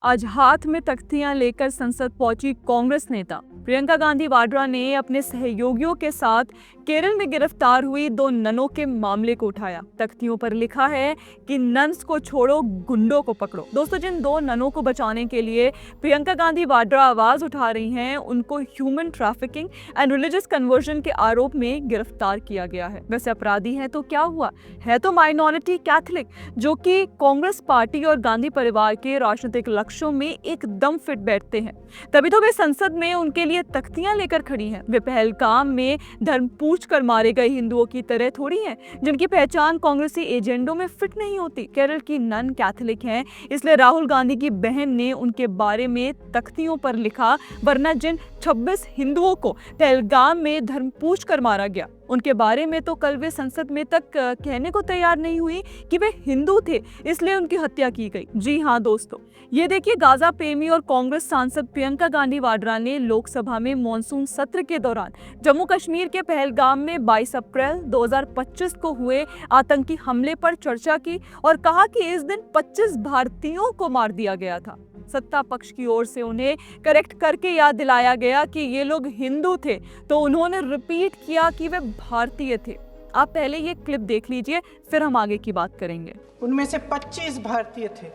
आज हाथ में तख्तियां लेकर संसद पहुंची कांग्रेस नेता प्रियंका गांधी वाड्रा ने अपने सहयोगियों के साथ केरल में गिरफ्तार हुई 2 ननों के मामले को उठाया। तख्तियों पर लिखा है कि नन्स को छोड़ो, गुंडों को पकड़ो। दोस्तों, जिन 2 ननों को बचाने के लिए प्रियंका गांधी वाड्रा आवाज उठा रही हैं, उनको human trafficking and religious conversion के आरोप में गिरफ्तार किया गया है। वैसे अपराधी है तो क्या हुआ, है तो माइनॉरिटी कैथलिक, जो कि कांग्रेस पार्टी और गांधी परिवार के राजनीतिक लक्ष्यों में एकदम फिट बैठते हैं। तभी तो वे संसद में उनके लिए तख्तियां लेकर खड़ी हैं। वे पहलगाम में धर्म पूछ कर मारे गए हिंदुओं की तरह थोड़ी हैं, जिनकी पहचान कांग्रेसी एजेंडों में फिट नहीं होती। केरल की नन कैथलिक हैं, इसलिए राहुल गांधी की बहन ने उनके बारे में तख्तियों पर लिखा, वरना जिन 26 हिंदुओं को पहलगाम में धर्म पूछ कर मारा गया, उनके बारे में तो कल वे संसद में तक कहने को तैयार नहीं हुई कि वे हिंदू थे, इसलिए उनकी हत्या की गई। जी हाँ दोस्तों, ये देखिए, गाजा प्रेमी और कांग्रेस सांसद प्रियंका गांधी वाड्रा ने लोकसभा में मॉनसून सत्र के दौरान जम्मू कश्मीर के पहलगाम में 22 अप्रैल 2025 को हुए आतंकी हमले पर चर्चा की और कहा कि इस दिन 25 भारतीयों को मार दिया गया था। सत्ता पक्ष की ओर से उन्हें करेक्ट करके याद दिलाया गया कि ये लोग हिंदू थे, तो उन्होंने रिपीट किया कि वे भारतीय थे। आप पहले ये क्लिप देख लीजिए, फिर हम आगे की बात करेंगे। उनमें से 25 भारतीय थे।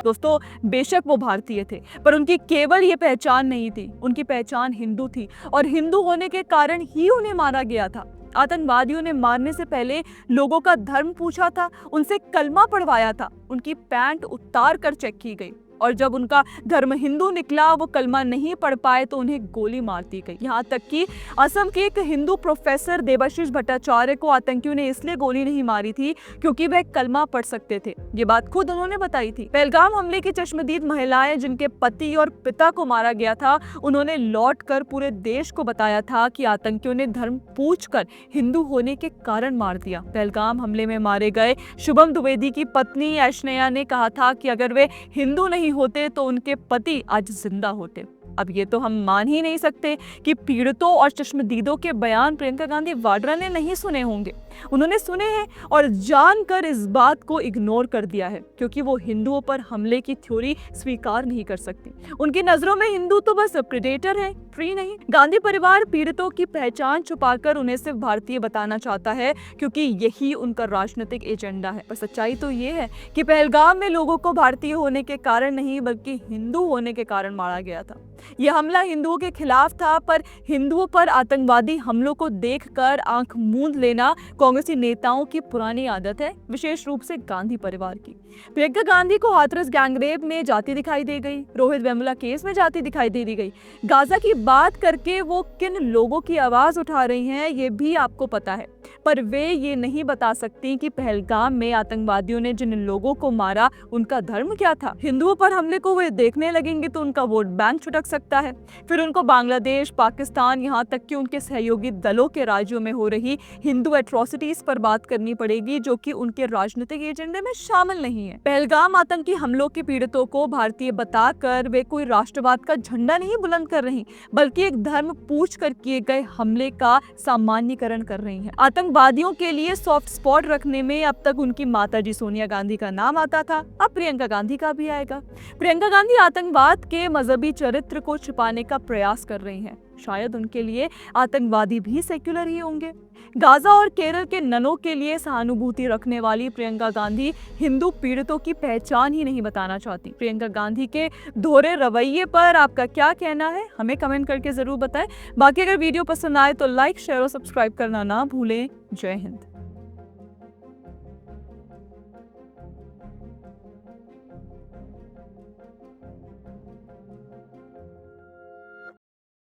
दोस्तों, बेशक वो भारतीय थे, पर उनकी केवल ये पहचान नहीं थी, उनकी पहचान हिंदू थी और हिंदू होने के कारण ही उन्हें मारा गया था। आतंकवादियों ने मारने से पहले लोगों का धर्म पूछा था, उनसे कलमा पढ़वाया था, उनकी पैंट उतार कर चेक की गई और जब उनका धर्म हिंदू निकला, वो कलमा नहीं पढ़ पाए तो उन्हें गोली मार दी गई। यहाँ तक कि असम के एक हिंदू प्रोफेसर देबाशीष भट्टाचार्य को आतंकियों ने इसलिए गोली नहीं मारी थी क्योंकि वह कलमा पढ़ सकते थे। ये बात खुद उन्होंने बताई थी। पहलगाम हमले की चश्मदीद महिलाएं, जिनके पति और पिता को मारा गया था, उन्होंने लौट कर पूरे देश को बताया था कि आतंकियों ने धर्म पूछकर हिंदू होने के कारण मार दिया। पहलगाम हमले में मारे गए शुभम द्विवेदी की पत्नी ऐश्वर्या ने कहा था कि अगर वे हिंदू नहीं होते तो उनके पति आज जिंदा होते। अब ये तो हम मान ही नहीं सकते कि पीड़ितों और चश्मदीदों के बयान प्रियंका गांधी वाड्रा ने नहीं सुने होंगे। उन्होंने सुने हैं और जानकर इस बात को इग्नोर कर दिया है, क्योंकि वो हिंदुओं पर हमले की थ्योरी स्वीकार नहीं कर सकती। उनकी नजरों में हिंदू तो बस प्रेडेटर है, फ्री नहीं। गांधी परिवार पीड़ितों की पहचान छुपाकर उन्हें सिर्फ भारतीय बताना चाहता है, क्योंकि यही उनका राजनीतिक एजेंडा है। पर सच्चाई तो ये है कि पहलगाम में लोगों को भारतीय होने के कारण नहीं, बल्कि हिंदू होने के कारण मारा गया था। यह हमला हिंदुओं के खिलाफ था, पर हिंदुओं पर आतंकवादी हमलों को देखकर आंख मूंद लेना कांग्रेसी नेताओं की पुरानी आदत है, विशेष रूप से गांधी परिवार की। प्रियंका गांधी को हाथरस गैंगरेप में जाती दिखाई दे गई, रोहित वेमुला केस में जाती दिखाई दे दी गई। गाजा की बात करके वो किन लोगों की आवाज उठा रही हैं, ये भी आपको पता है, पर वे ये नहीं बता सकती कि पहलगाम में आतंकवादियों ने जिन लोगों को मारा, उनका धर्म क्या था। हिंदुओं पर हमले को वे देखने लगेंगे तो उनका वोट बैंक छुटक सकता है। फिर उनको बांग्लादेश, पाकिस्तान, यहाँ तक कि उनके सहयोगी दलों के राज्यों में हो रही हिंदू एट्रोसिटीज पर बात करनी पड़ेगी, जो कि उनके राजनीतिक एजेंडे में शामिल नहीं है। पहलगाम आतंकी हमलों के पीड़ितों को भारतीय बताकर वे कोई राष्ट्रवाद का झंडा नहीं बुलंद कर रही, बल्कि एक धर्म पूछ कर किए गए हमले का सामान्यीकरण कर रही हैं। आतंकवादियों के लिए सॉफ्ट स्पॉट रखने में अब तक उनकी माताजी सोनिया गांधी का नाम आता था, अब प्रियंका गांधी का भी आएगा। प्रियंका गांधी आतंकवाद के मजहबी चरित्र को छिपाने का प्रयास कर रही हैं। शायद उनके लिए आतंकवादी भी सेक्युलर ही होंगे। गाजा और केरल के ननों के लिए सहानुभूति रखने वाली प्रियंका गांधी हिंदू पीड़ितों की पहचान ही नहीं बताना चाहती। प्रियंका गांधी के दोहरे रवैये पर आपका क्या कहना है, हमें कमेंट करके जरूर बताएं। बाकी अगर वीडियो पसंद आए तो लाइक, शेयर और सब्सक्राइब करना ना भूलें। जय हिंद।